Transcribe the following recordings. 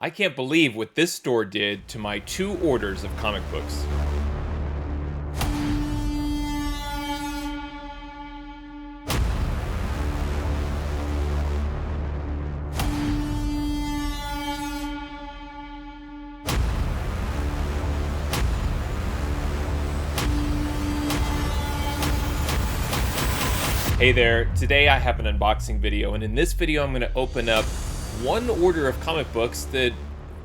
I can't believe what this store did to my 2 orders of comic books. Hey there, today I have an unboxing video, and in this video I'm going to open up 1 order of comic books that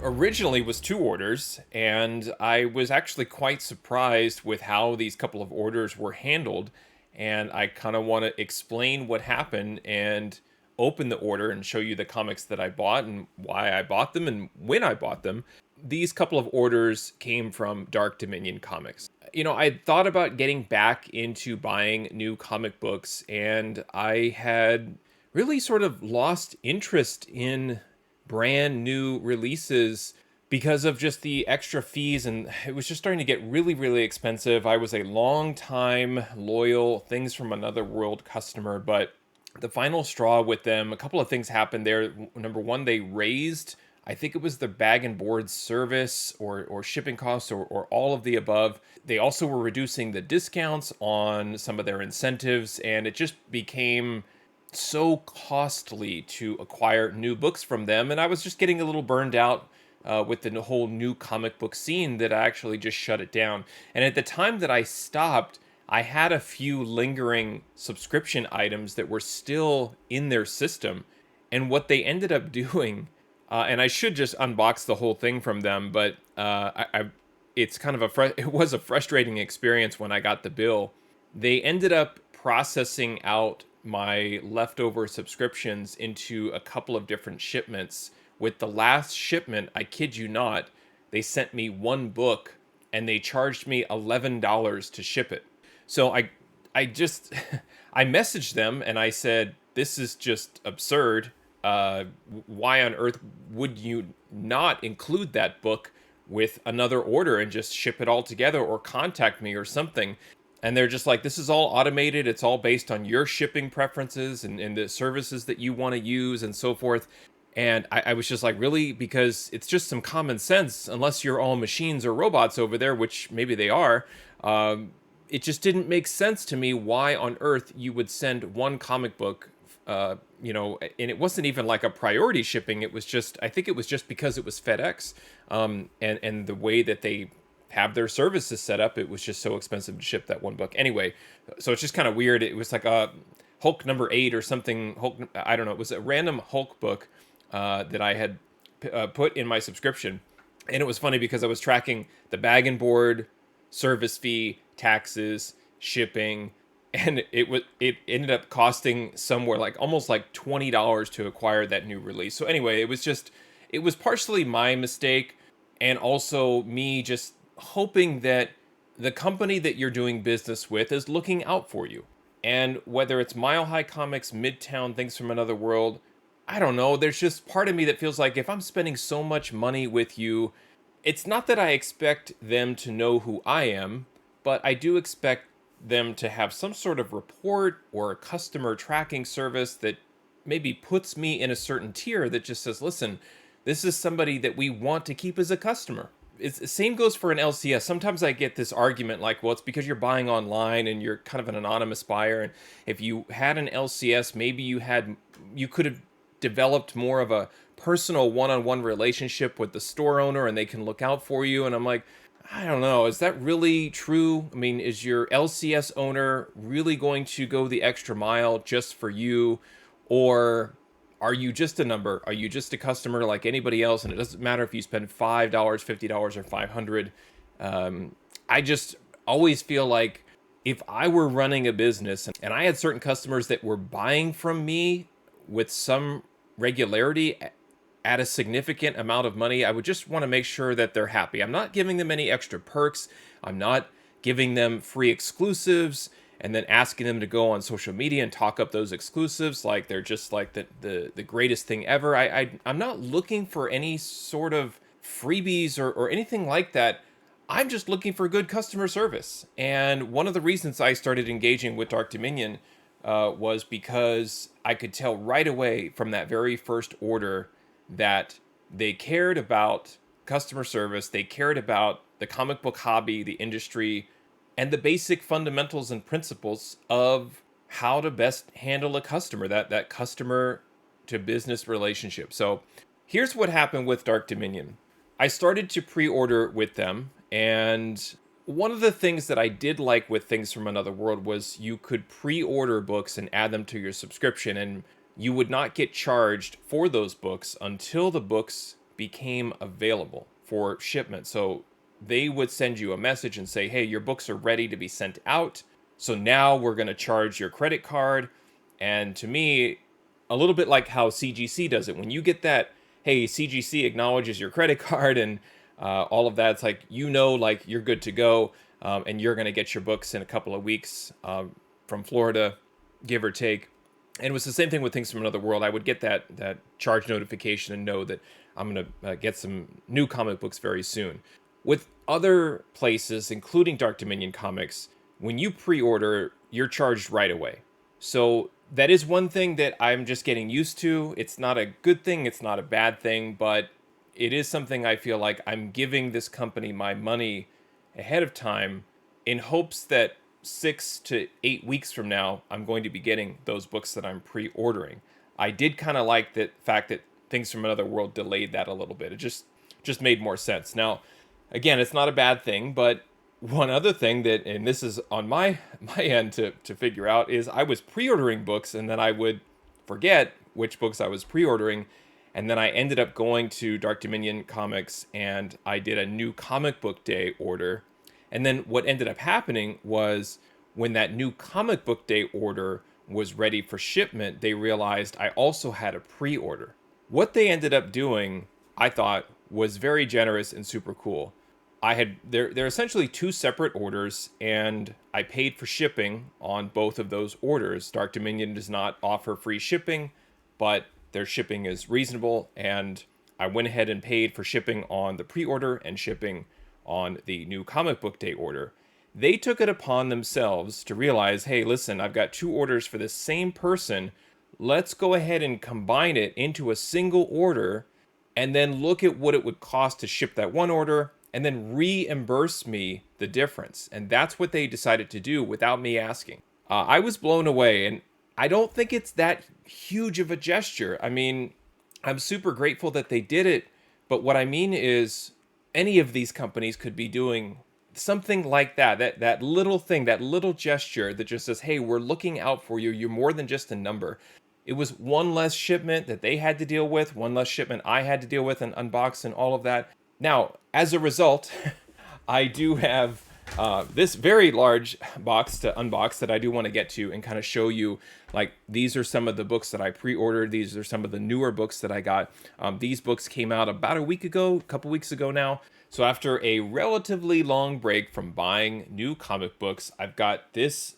originally was 2 orders, and I was actually quite surprised with how these couple of orders were handled, and I kind of want to explain what happened and open the order and show you the comics that I bought and why I bought them and when I bought them. These couple of orders came from Dark Dominion Comics. I thought about getting back into buying new comic books, and I had really sort of lost interest in brand new releases because of just the extra fees, and it was just starting to get really, really expensive. I was a long time loyal Things from Another World customer, but the final straw with them, a couple of things happened there. Number one, they raised, I think it was the bag and board service or shipping costs or all of the above. They also were reducing the discounts on some of their incentives, and it just became so costly to acquire new books from them. And I was just getting a little burned out with the whole new comic book scene that I actually just shut it down. And at the time that I stopped, I had a few lingering subscription items that were still in their system. And what they ended up doing, and I should just unbox the whole thing from them, but it's kind of it was a frustrating experience when I got the bill. They ended up processing out my leftover subscriptions into a couple of different shipments. With the last shipment, I kid you not, they sent me 1 book and they charged me $11 to ship it. So I just I messaged them and I said, this is just absurd. Why on earth would you not include that book with another order and just ship it all together, or contact me or something? And they're just like, this is all automated. It's all based on your shipping preferences and the services that you want to use and so forth. And I was just like, really? Because it's just some common sense, unless you're all machines or robots over there, which maybe they are. It just didn't make sense to me why on earth you would send 1 comic book, and it wasn't even like a priority shipping. It was just, I think it was just because it was FedEx, and the way that they have their services set up, it was just so expensive to ship that 1 book. Anyway, so it's just kind of weird. It was like a Hulk number 8 or something. Hulk, I don't know. It was a random Hulk book that I had put in my subscription. And it was funny because I was tracking the bag and board, service fee, taxes, shipping, and it ended up costing somewhere like almost like $20 to acquire that new release. So anyway, it was partially my mistake, and also me just hoping that the company that you're doing business with is looking out for you. And whether it's Mile High Comics, Midtown, Things from Another World, I don't know, there's just part of me that feels like if I'm spending so much money with you, it's not that I expect them to know who I am, but I do expect them to have some sort of report or a customer tracking service that maybe puts me in a certain tier that just says, listen, this is somebody that we want to keep as a customer. It's the same goes for an LCS. Sometimes I get this argument like, well, it's because you're buying online and you're kind of an anonymous buyer. And if you had an LCS, maybe you could have developed more of a personal one-on-one relationship with the store owner and they can look out for you. And I'm like, I don't know, is that really true? I mean, is your LCS owner really going to go the extra mile just for you? Or are you just a number? Are you just a customer like anybody else? And it doesn't matter if you spend $5, $50, or $500. I just always feel like if I were running a business and I had certain customers that were buying from me with some regularity at a significant amount of money, I would just want to make sure that they're happy. I'm not giving them any extra perks. I'm not giving them free exclusives and then asking them to go on social media and talk up those exclusives like they're just like the greatest thing ever. I'm not looking for any sort of freebies or anything like that. I'm just looking for good customer service. And one of the reasons I started engaging with Dark Dominion was because I could tell right away from that very first order that They cared about customer service. They cared about the comic book hobby, the industry, and the basic fundamentals and principles of how to best handle a customer, that customer to business relationship. So here's what happened with Dark Dominion. I started to pre-order with them, and one of the things that I did like with Things from Another World was you could pre-order books and add them to your subscription, and you would not get charged for those books until the books became available for shipment. So they would send you a message and say, hey, your books are ready to be sent out. So now we're going to charge your credit card. And to me, a little bit like how CGC does it. When you get that, hey, CGC acknowledges your credit card and all of that, it's like, like you're good to go. And you're going to get your books in a couple of weeks from Florida, give or take. And it was the same thing with Things from Another World. I would get that charge notification and know that I'm going to get some new comic books very soon. With other places, including Dark Dominion Comics, when you pre-order, you're charged right away. So that is one thing that I'm just getting used to. It's not a good thing. It's not a bad thing, but it is something I feel like I'm giving this company my money ahead of time in hopes that 6 to 8 weeks from now, I'm going to be getting those books that I'm pre-ordering. I did kind of like the fact that Things from Another World delayed that a little bit. It just made more sense. Now, again, it's not a bad thing, but one other thing that, and this is on my end to figure out, is I was pre-ordering books and then I would forget which books I was pre-ordering, and then I ended up going to Dark Dominion Comics and I did a new comic book day order. And then what ended up happening was when that new comic book day order was ready for shipment, they realized I also had a pre-order. What they ended up doing, I thought, was very generous and super cool. They're essentially two separate orders, and I paid for shipping on both of those orders. Dark Dominion does not offer free shipping, but their shipping is reasonable, and I went ahead and paid for shipping on the pre-order and shipping on the new comic book day order. They took it upon themselves to realize, hey, listen, I've got two orders for the same person. Let's go ahead and combine it into a single order and then look at what it would cost to ship that one order and then reimburse me the difference. And that's what they decided to do without me asking. I was blown away, and I don't think it's that huge of a gesture. I mean, I'm super grateful that they did it, but what I mean is any of these companies could be doing something like that little thing, that little gesture that just says, hey, we're looking out for you. You're more than just a number. It was one less shipment that they had to deal with, one less shipment I had to deal with and unbox and all of that. Now, as a result, I do have this very large box to unbox that I do want to get to and kind of show you, like, these are some of the books that I pre-ordered. These are some of the newer books that I got. These books came out about a couple weeks ago now. So after a relatively long break from buying new comic books, I've got this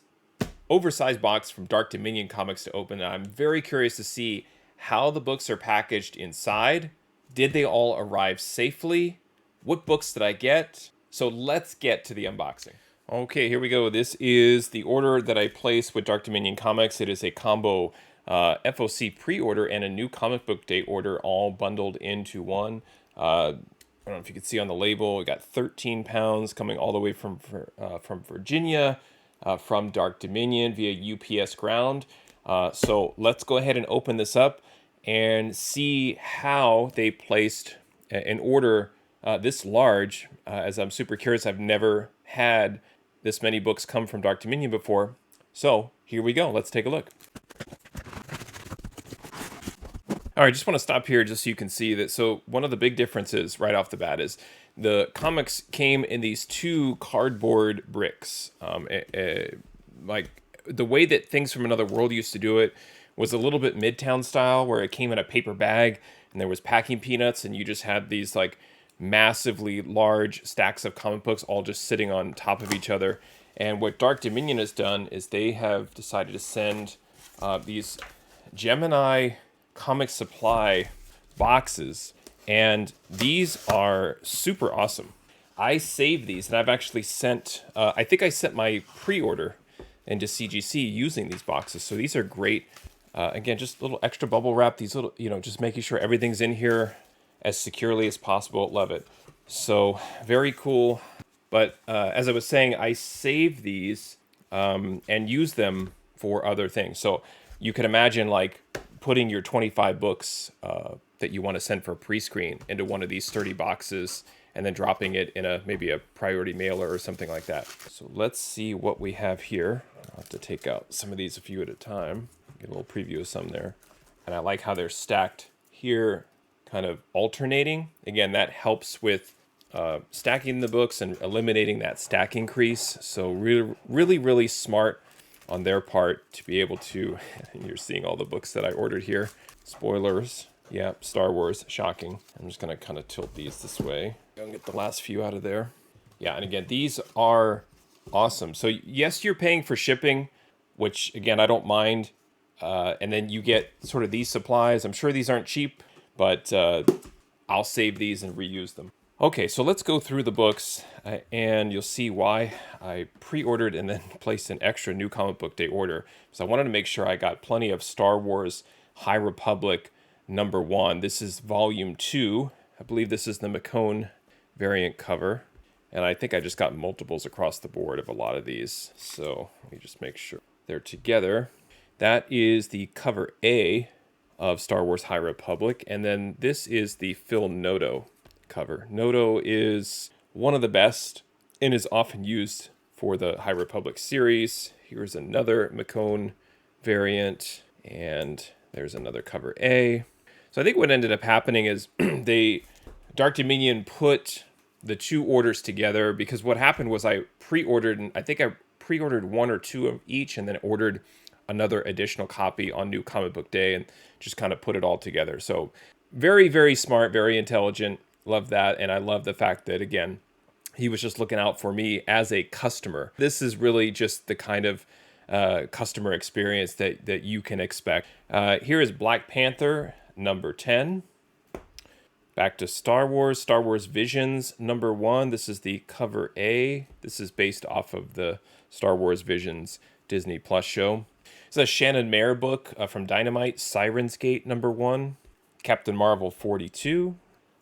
oversized box from Dark Dominion Comics to open. And I'm very curious to see how the books are packaged inside. Did they all arrive safely? What books did I get? So let's get to the unboxing. Okay, here we go. This is the order that I placed with Dark Dominion Comics. It is a combo FOC pre-order and a new comic book day order all bundled into one. I don't know if you can see on the label, we got 13 pounds coming all the way from Virginia, from Dark Dominion via UPS ground. So let's go ahead and open this up and see how they placed an order this large, as I'm super curious. I've never had this many books come from Dark Dominion before. So here we go. Let's take a look. All right, just want to stop here just so you can see that. So one of the big differences right off the bat is the comics came in these two cardboard bricks. Like the way that Things from Another World used to do it was a little bit Midtown style, where it came in a paper bag and there was packing peanuts, and you just had these like massively large stacks of comic books all just sitting on top of each other. And what Dark Dominion has done is they have decided to send these Gemini comic supply boxes, and these are super awesome. I saved these, and I've actually sent, I think I sent my pre-order into CGC using these boxes. So these are great. Again, just a little extra bubble wrap, these little, just making sure everything's in here as securely as possible. Love it. So very cool. But as I was saying, I save these and use them for other things. So you can imagine like putting your 25 books that you want to send for pre-screen into one of these sturdy boxes and then dropping it in maybe a priority mailer or something like that. So let's see what we have here. I'll have to take out some of these a few at a time. Get a little preview of some there. And I like how they're stacked here, kind of alternating. Again, that helps with stacking the books and eliminating that stack increase. So really smart on their part to be able to, you're seeing all the books that I ordered here. Spoilers. Yeah, Star Wars, shocking. I'm just gonna kind of tilt these this way. Go get the last few out of there. Yeah, and again, these are awesome. So yes, you're paying for shipping, which again, I don't mind. And then you get sort of these supplies. I'm sure these aren't cheap, but I'll save these and reuse them. Okay, so let's go through the books, and you'll see why I pre-ordered and then placed an extra New Comic Book Day order. So I wanted to make sure I got plenty of Star Wars High Republic #1. This is volume 2. I believe this is the McCone variant cover. And I think I just got multiples across the board of a lot of these. So let me just make sure they're together. That is the cover A of Star Wars High Republic. And then this is the Phil Noto cover. Noto is one of the best and is often used for the High Republic series. Here's another McCone variant, and there's another cover A. So I think what ended up happening is Dark Dominion put the two orders together, because what happened was I pre-ordered, and I think I pre-ordered one or two of each and then ordered another additional copy on New Comic Book Day and just kind of put it all together. So very smart, very intelligent. Love that. And I love the fact that, again, he was just looking out for me as a customer. This is really just the kind of customer experience that you can expect. Here is Black Panther #10. Back to Star Wars Visions #1. This is the cover A. This is based off of the Star Wars Visions Disney Plus show. It's a Shannon Mayer book from Dynamite, Sirens Gate #1. Captain Marvel 42.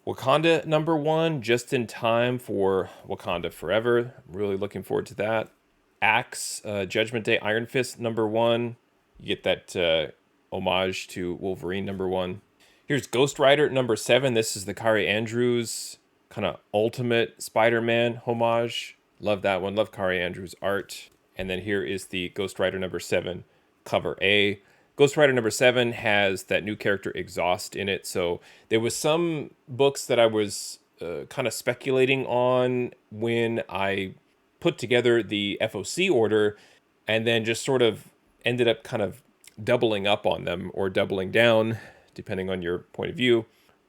Wakanda #1, just in time for Wakanda Forever. I'm really looking forward to that. Axe, Judgment Day, Iron Fist #1. You get that homage to Wolverine #1. Here's Ghost Rider #7. This is the Kari Andrews kind of ultimate Spider-Man homage. Love that one. Love Kari Andrews' art. And then here is the Ghost Rider #7 cover A. Ghost Rider #7 has that new character Exhaust in it. So there was some books that I was kind of speculating on when I put together the FOC order, and then just sort of ended up kind of doubling up on them or doubling down, depending on your point of view,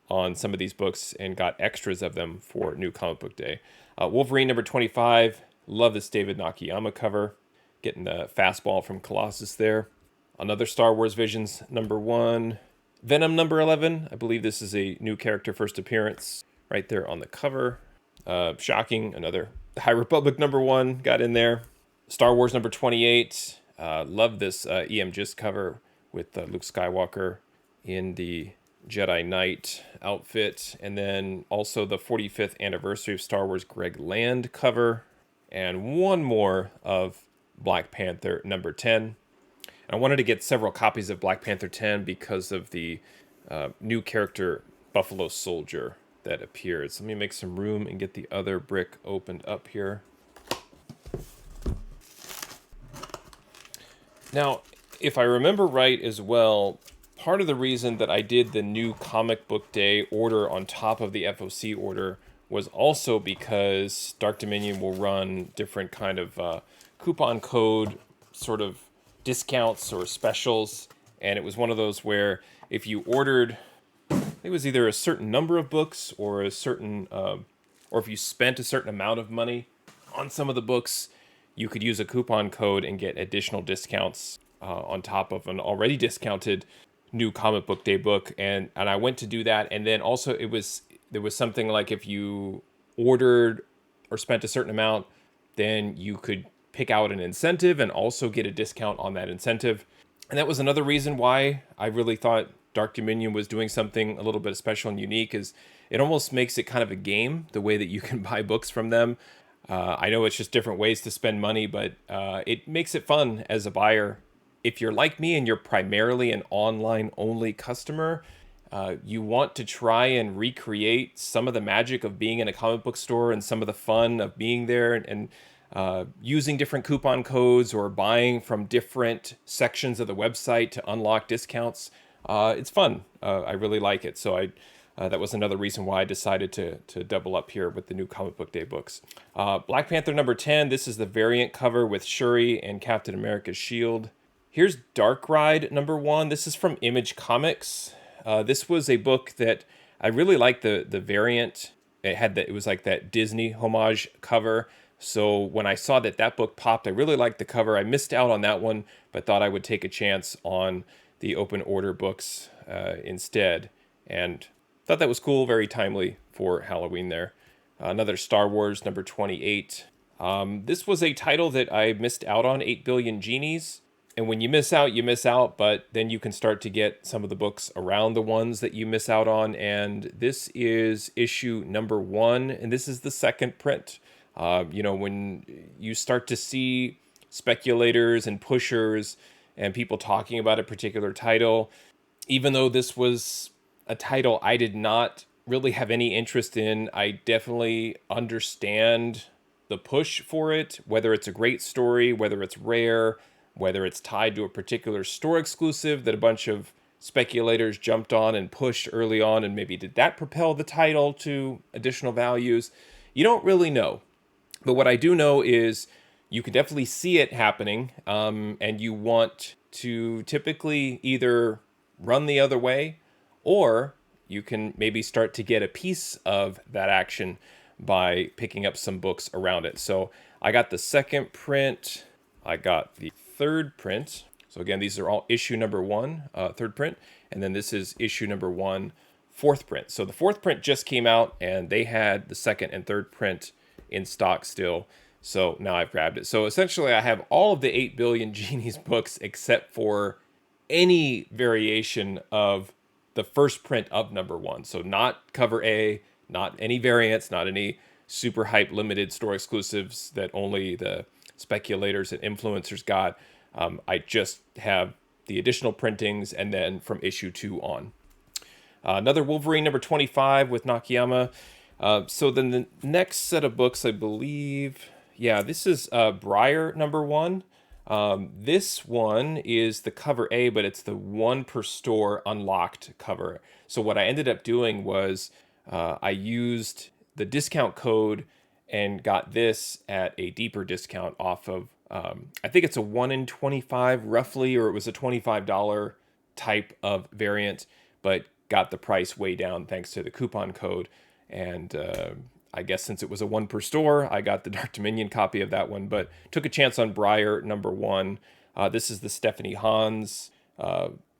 on some of these books, and got extras of them for New Comic Book Day. Wolverine #25. Love this David Nakayama cover. Getting the fastball from Colossus there. Another Star Wars Visions #1. Venom #11. I believe this is a new character first appearance right there on the cover. Shocking. Another High Republic #1 got in there. Star Wars #28. Love this E.M. Gist cover with Luke Skywalker in the Jedi Knight outfit. And then also the 45th anniversary of Star Wars Greg Land cover. And one more of Black Panther #10. I wanted to get several copies of Black Panther 10 because of the new character Buffalo Soldier that appears. Let me make some room and get the other brick opened up here. Now, if I remember right as well, part of the reason that I did the New Comic Book Day order on top of the FOC order was also because Dark Dominion will run different kind of coupon code sort of discounts or specials, and it was one of those where if you ordered, it was either a certain number of books or a certain or if you spent a certain amount of money on some of the books, you could use a coupon code and get additional discounts on top of an already discounted New Comic Book Day book. And I went to do that, and then also there was something like if you ordered or spent a certain amount, then you could pick out an incentive and also get a discount on that incentive. And that was another reason why I really thought Dark Dominion was doing something a little bit special and unique, is it almost makes it kind of a game, the way that you can buy books from them. I know it's just different ways to spend money, but it makes it fun as a buyer. If you're like me and you're primarily an online only customer, you want to try and recreate some of the magic of being in a comic book store and some of the fun of being there, and using different coupon codes or buying from different sections of the website to unlock discounts. It's fun. I really like it. So that was another reason why I decided to double up here with the new Comic Book Day books. Black Panther number 10. This is the variant cover with Shuri and Captain America's shield. Here's Dark Ride number 1. This is from Image Comics. This was a book that I really liked the variant. It was like that Disney homage cover. So when I saw that book popped, I really liked the cover. I missed out on that one, but thought I would take a chance on the open order books instead. And thought that was cool, very timely for Halloween there. Another Star Wars number 28. This was a title that I missed out on, 8 Billion Genies. And when you miss out, you miss out, but then you can start to get some of the books around the ones that you miss out on. And this is issue number 1, and this is the second print. When you start to see speculators and pushers and people talking about a particular title, even though this was a title I did not really have any interest in, I definitely understand the push for it, whether it's a great story, whether it's rare, whether it's tied to a particular store exclusive that a bunch of speculators jumped on and pushed early on, and maybe did that propel the title to additional values? You don't really know. But what I do know is you can definitely see it happening, and you want to typically either run the other way, or you can maybe start to get a piece of that action by picking up some books around it. So I got the second print. I got the third print. So again, these are all issue number 1, third print. And then this is issue number 1, fourth print. So the fourth print just came out, and they had the second and third print in stock still. So now I've grabbed it. So essentially I have all of the 8 Billion Genies books except for any variation of the first print of number 1. So not cover A, not any variants, not any super hype limited store exclusives that only the speculators and influencers got. I just have the additional printings, and then from issue 2 on. Another Wolverine number 25 with Nakayama. So then the next set of books, I believe, this is Briar number 1. This one is the cover A, but it's the 1 per store unlocked cover. So what I ended up doing was I used the discount code and got this at a deeper discount off of, I think it's a 1 in 25 roughly, or it was a $25 type of variant, but got the price way down thanks to the coupon code. And I guess since it was a 1 per store, I got the Dark Dominion copy of that one, but took a chance on Briar number 1. This is the Stephanie Hans,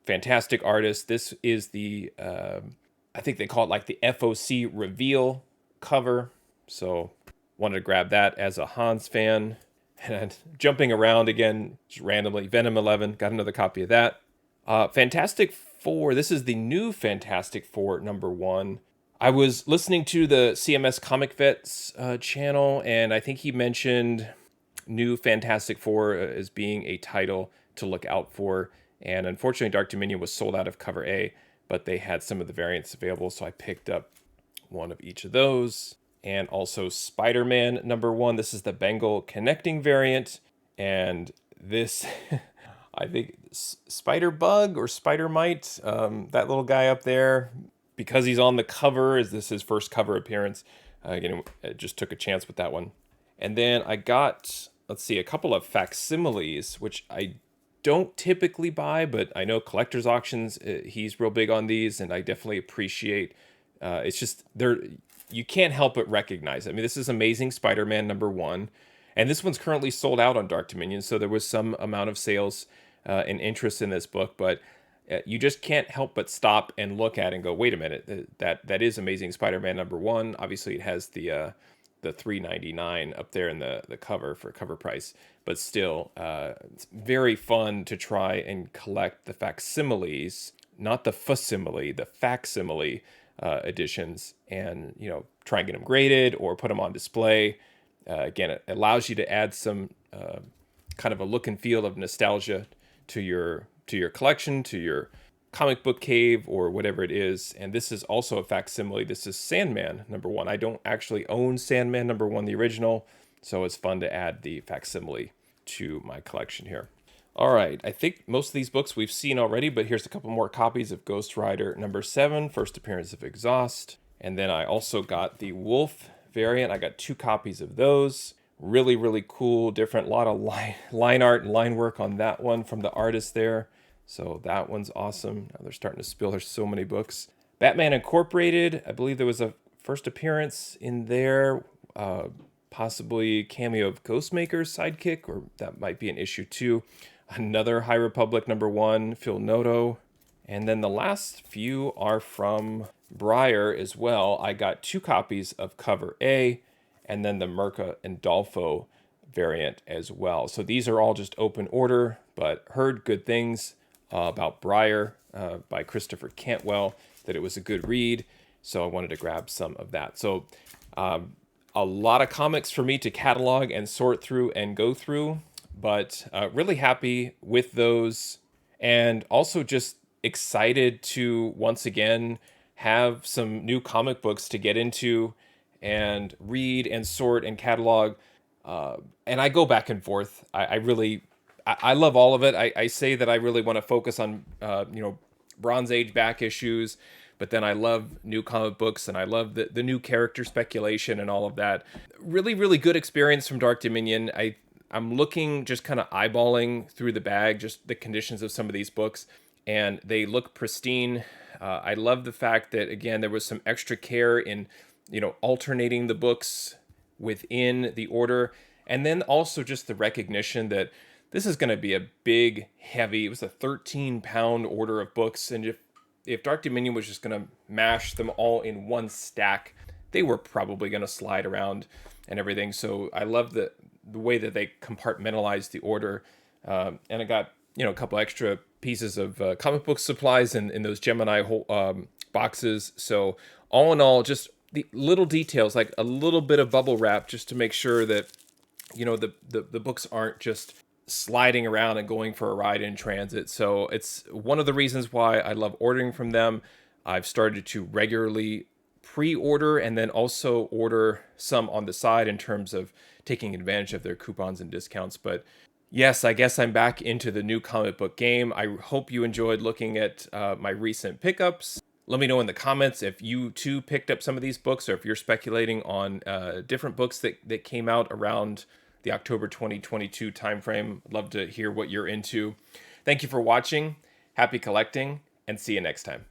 fantastic artist. This is the, I think they call it like the FOC reveal cover. So wanted to grab that as a Hans fan. And jumping around again, just randomly, Venom 11, got another copy of that. Fantastic Four, this is the new Fantastic Four number 1. I was listening to the CMS Comic Vets channel, and I think he mentioned new Fantastic Four as being a title to look out for. And unfortunately, Dark Dominion was sold out of cover A, but they had some of the variants available, so I picked up one of each of those. And also Spider-Man number 1. This is the Bengal connecting variant, and this, I think, Spider Bug or Spider Mite, that little guy up there, because he's on the cover, is this his first cover appearance? Again, I just took a chance with that one. And then I got, a couple of facsimiles, which I don't typically buy, but I know Collector's Auctions, he's real big on these, and I definitely appreciate. It's just, you can't help but recognize it. I mean, this is Amazing Spider-Man number 1, and this one's currently sold out on Dark Dominion, so there was some amount of sales and interest in this book, but you just can't help but stop and look at it and go, wait a minute, that is Amazing Spider-Man number 1. Obviously, it has the $3.99 up there in the cover for cover price, but still, it's very fun to try and collect the facsimiles, not the facsimile, the facsimile editions, and try and get them graded or put them on display. Again, it allows you to add some kind of a look and feel of nostalgia to your collection, to your comic book cave, or whatever it is. And this is also a facsimile. This is Sandman #1. I don't actually own Sandman #1, the original, so it's fun to add the facsimile to my collection here. All right, I think most of these books we've seen already, but here's a couple more copies of Ghost Rider #7, first appearance of Exhaust. And then I also got the Wolf variant. I got 2 copies of those. Really, really cool, different, lot of line art and line work on that one from the artist there. So that one's awesome. Now they're starting to spill. There's so many books. Batman Incorporated, I believe there was a first appearance in there, possibly cameo of Ghostmaker's sidekick, or that might be an issue too. Another High Republic #1, Phil Noto. And then the last few are from Breyer as well. I got 2 copies of Cover A, and then the Merca and Dolfo variant as well. So these are all just open order, but heard good things about Breyer by Christopher Cantwell, that it was a good read. So I wanted to grab some of that. So a lot of comics for me to catalog and sort through and go through, but really happy with those, and also just excited to once again have some new comic books to get into and read and sort and catalog. And I go back and forth. I love all of it. I say that I really want to focus on Bronze Age back issues, but then I love new comic books, and I love the new character speculation and all of that. Really, really good experience from Dark Dominion. I'm looking, just kind of eyeballing through the bag, just the conditions of some of these books, and they look pristine. I love the fact that, again, there was some extra care in, alternating the books within the order. And then also just the recognition that this is going to be a big, heavy, it was a 13-pound order of books. And if Dark Dominion was just going to mash them all in one stack, they were probably going to slide around and everything. So I love the way that they compartmentalized the order. And I got, a couple extra pieces of comic book supplies in those Gemini boxes. So all in all, just the little details, like a little bit of bubble wrap, just to make sure that, the books aren't just sliding around and going for a ride in transit. So it's one of the reasons why I love ordering from them. I've started to regularly pre-order and then also order some on the side in terms of taking advantage of their coupons and discounts. But yes, I guess I'm back into the new comic book game. I hope you enjoyed looking at my recent pickups. Let me know in the comments if you too picked up some of these books, or if you're speculating on different books that came out around the October 2022 timeframe. I'd love to hear what you're into. Thank you for watching. Happy collecting, and see you next time.